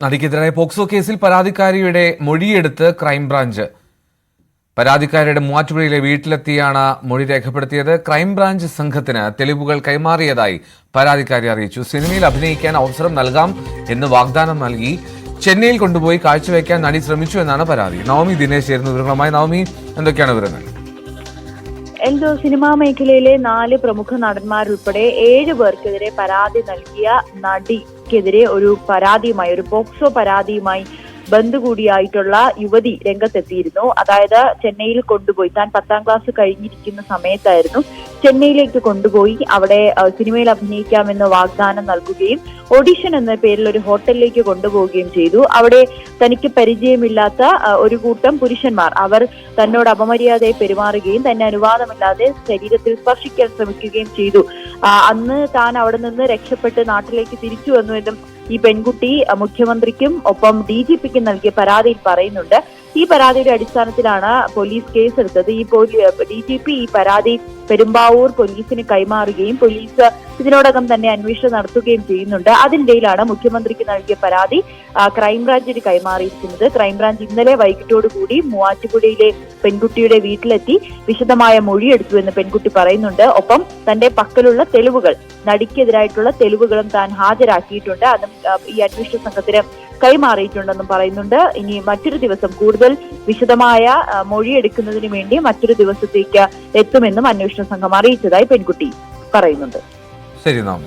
നടിക്കെതിരായ POCSO കേസിൽ പരാതിക്കാരിയുടെ മൊഴിയെടുത്ത് crime branch. പരാതിക്കാരിയുടെ മൂവാറ്റുപുഴയിലെ വീട്ടിലെത്തിയാണ് മൊഴി രേഖപ്പെടുത്തിയത്. ക്രൈംബ്രാഞ്ച് സംഘത്തിന് തെളിവുകൾ കൈമാറിയതായി പരാതിക്കാരി അറിയിച്ചു. സിനിമയിൽ അഭിനയിക്കാൻ അവസരം നൽകാം എന്ന് വാഗ്ദാനം നൽകി ചെന്നൈയിൽ കൊണ്ടുപോയി കാഴ്ചവെക്കാൻ നടി ശ്രമിച്ചു എന്നാണ് പരാതി. നവമി ദിനേശ് ചേരുന്ന വിവരങ്ങളുമായി. നവമി, എന്തൊക്കെയാണ് വിവരങ്ങൾ? സിനിമാ മേഖലയിലെ 4 പ്രമുഖ നടന്മാരുൾപ്പെടെ 7 പേർക്കെതിരെ പരാതി നൽകിയ നടിക്കെതിരെ ഒരു പോക്സോ പരാതിയുമായി ബന്ധുകൂടിയായിട്ടുള്ള യുവതി രംഗത്തെത്തിയിരുന്നു. അതായത് ചെന്നൈയിൽ കൊണ്ടുപോയി, താൻ 10ാം ക്ലാസ് കഴിഞ്ഞിരിക്കുന്ന സമയത്തായിരുന്നു ചെന്നൈയിലേക്ക് കൊണ്ടുപോയി അവിടെ സിനിമയിൽ അഭിനയിക്കാമെന്ന് വാഗ്ദാനം നൽകുകയും ഓഡിഷൻ എന്ന പേരിൽ ഒരു ഹോട്ടലിലേക്ക് കൊണ്ടുപോവുകയും ചെയ്തു. അവിടെ തനിക്ക് പരിചയമില്ലാത്ത ഒരു കൂട്ടം പുരുഷന്മാർ അവർ തന്നോട് അപമര്യാദയെ പെരുമാറുകയും തന്നെ അനുവാദമില്ലാതെ ശരീരത്തിൽ സ്പർശിക്കാൻ ശ്രമിക്കുകയും ചെയ്തു. അന്ന് താൻ അവിടെ നിന്ന് രക്ഷപ്പെട്ട് നാട്ടിലേക്ക് തിരിച്ചു വന്നുവെന്നും ഈ പെൺകുട്ടി മുഖ്യമന്ത്രിക്കും ഒപ്പം DGPക്കും നൽകിയ പരാതിയിൽ പറയുന്നുണ്ട്. ഈ പരാതിയുടെ അടിസ്ഥാനത്തിലാണ് പോലീസ് കേസെടുത്തത്. DGP ഈ പരാതി പെരുമ്പാവൂർ പോലീസിന് കൈമാറുകയും പോലീസ് ഇതിനോടകം തന്നെ അന്വേഷണം നടത്തുകയും ചെയ്യുന്നുണ്ട്. അതിനിടയിലാണ് മുഖ്യമന്ത്രിക്ക് നൽകിയ പരാതി ക്രൈംബ്രാഞ്ചിന് കൈമാറിയിരിക്കുന്നത്. ക്രൈംബ്രാഞ്ച് ഇന്നലെ വൈകിട്ടോടുകൂടി മൂവാറ്റുപുഴയിലെ പെൺകുട്ടിയുടെ വീട്ടിലെത്തി വിശദമായ മൊഴിയെടുത്തുവെന്ന് പെൺകുട്ടി പറയുന്നുണ്ട്. ഒപ്പം തന്റെ പക്കലുള്ള തെളിവുകൾ, നടിക്കെതിരായിട്ടുള്ള തെളിവുകളും താൻ ഹാജരാക്കിയിട്ടുണ്ട്. അതും ഈ അന്വേഷണ സംഘത്തിന് കൈമാറിയിട്ടുണ്ടെന്നും പറയുന്നുണ്ട്. ഇനി മറ്റൊരു ദിവസം കൂടുതൽ വിശദമായ മൊഴിയെടുക്കുന്നതിന് വേണ്ടി മറ്റൊരു ദിവസത്തേക്ക് എത്തുമെന്നും അന്വേഷണ സംഘം അറിയിച്ചതായി പെൺകുട്ടി പറയുന്നുണ്ട്. ശരി, നാം